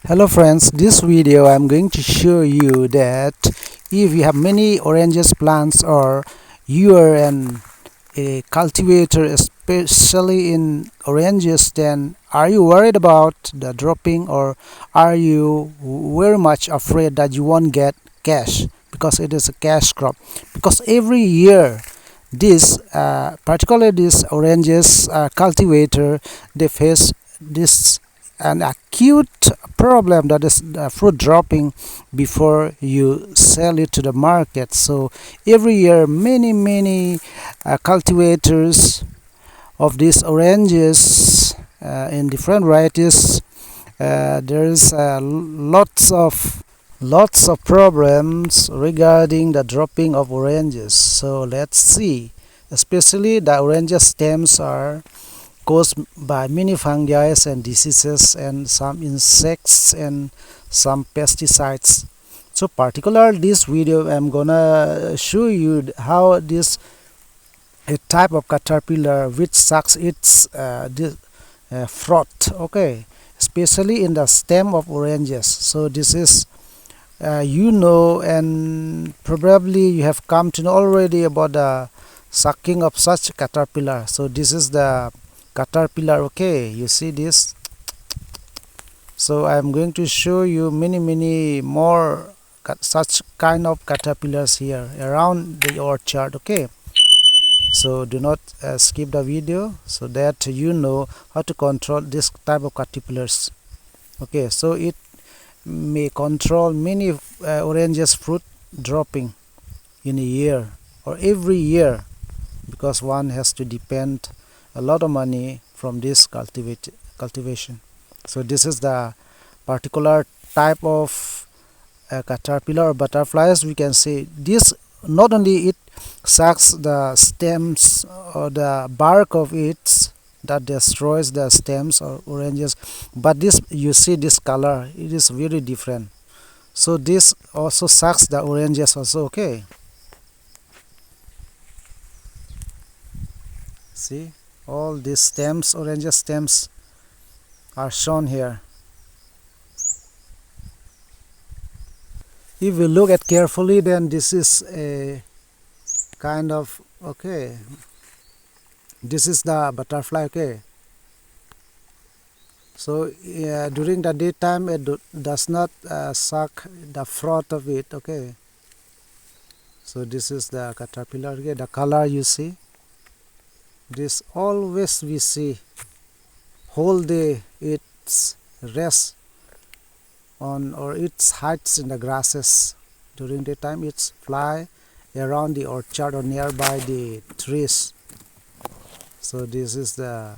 Hello friends, this video I'm going to show you that if you have many oranges plants or you are a cultivator especially in oranges, then are you worried about the dropping, or are you very much afraid that you won't get cash because it is a cash crop? Because every year this particularly this oranges cultivator, they face this an acute problem, that is the fruit dropping before you sell it to the market. So every year many cultivators of these oranges in different varieties, there is lots of problems regarding the dropping of oranges. So let's see. Especially the orange stems are caused by many fungi and diseases and some insects and some pesticides. So particular this video I'm gonna show you how this a type of caterpillar which sucks its froth, okay, especially in the stem of oranges. So this is and probably you have come to know already about the sucking of such caterpillar. So this is the caterpillar, okay, you see this. So I'm going to show you many more such kind of caterpillars here around the orchard, okay. So do not skip the video so that you know how to control this type of caterpillars, okay. So it may control many oranges fruit dropping in a year or every year, because one has to depend a lot of money from this cultivation. So this is the particular type of caterpillar or butterflies. We can say this, not only it sucks the stems or the bark of it, that destroys the stems or oranges, but this, you see this color, it is very different. So this also sucks the oranges also, okay. See, all these stems, orange stems are shown here. If you look at carefully, then this is a kind of, okay, this is the butterfly, okay. So during the daytime it does not suck the froth of it, okay. So this is the caterpillar, okay. The color you see, this always we see whole day it's rests on, or it hides in the grasses. During the time it's fly around the orchard or nearby the trees. So this is the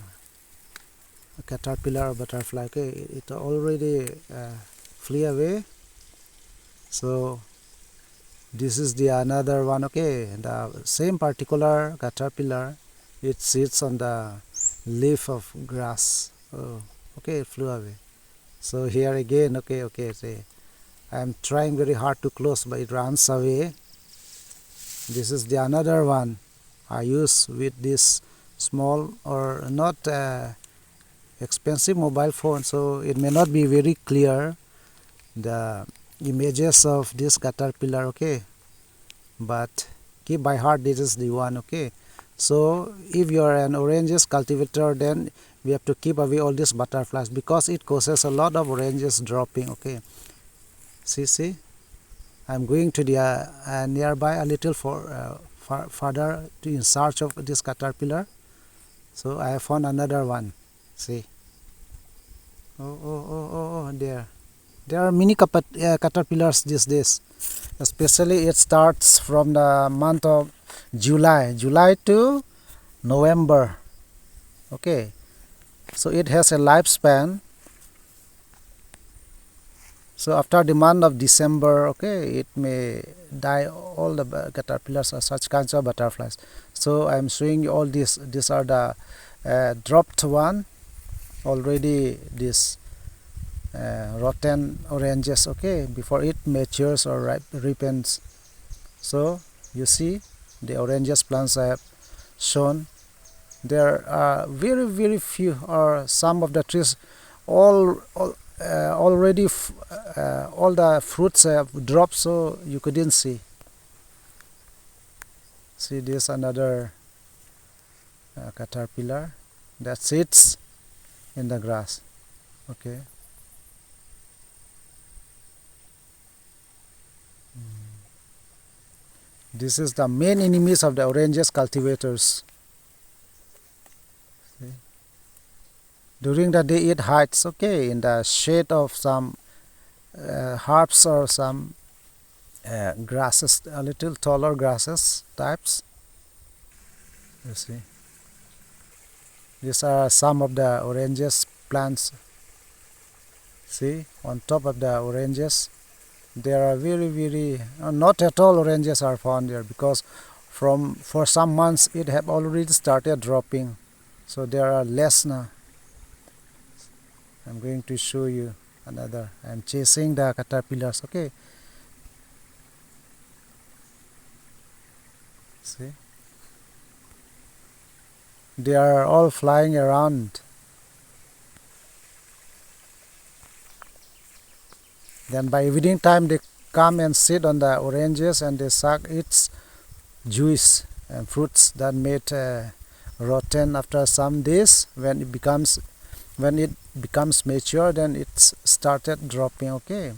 caterpillar or butterfly, okay. It already flee away. So this is the another one, okay. The same particular caterpillar, it sits on the leaf of grass. Oh, okay, it flew away. So here again, okay, see, I'm trying very hard to close, but it runs away. This is the another one I use with this small or not expensive mobile phone, so it may not be very clear the images of this caterpillar, okay, but keep by heart, this is the one, okay. So if you are an oranges cultivator, then we have to keep away all these butterflies, because it causes a lot of oranges dropping, okay. See, I'm going to the nearby a little further in search of this caterpillar. So I have found another one. See, oh, there are many caterpillars these days. Especially it starts from the month of July to November, okay. So it has a lifespan. So after the month of December, okay, it may die. All the caterpillars are such kinds of butterflies. So I'm showing you all this. These are the dropped one already, this rotten oranges, okay, before it matures or ripens. So you see the oranges plants I have shown. There are very few, or some of the trees all already all the fruits have dropped, so you couldn't see. See this another caterpillar that sits in the grass. Okay. This is the main enemies of the oranges cultivators. See? During the day it hides, okay, in the shade of some herbs or some grasses, a little taller grasses types. You see, these are some of the oranges plants. See, on top of the oranges there are very not at all oranges are found there, because for some months it have already started dropping, so there are less now. I'm going to show you another. I'm chasing the caterpillars. Okay, see, they are all flying around. Then by evening time they come and sit on the oranges and they suck its juice and fruits that made rotten after some days. When it becomes mature, then it's started dropping. Okay.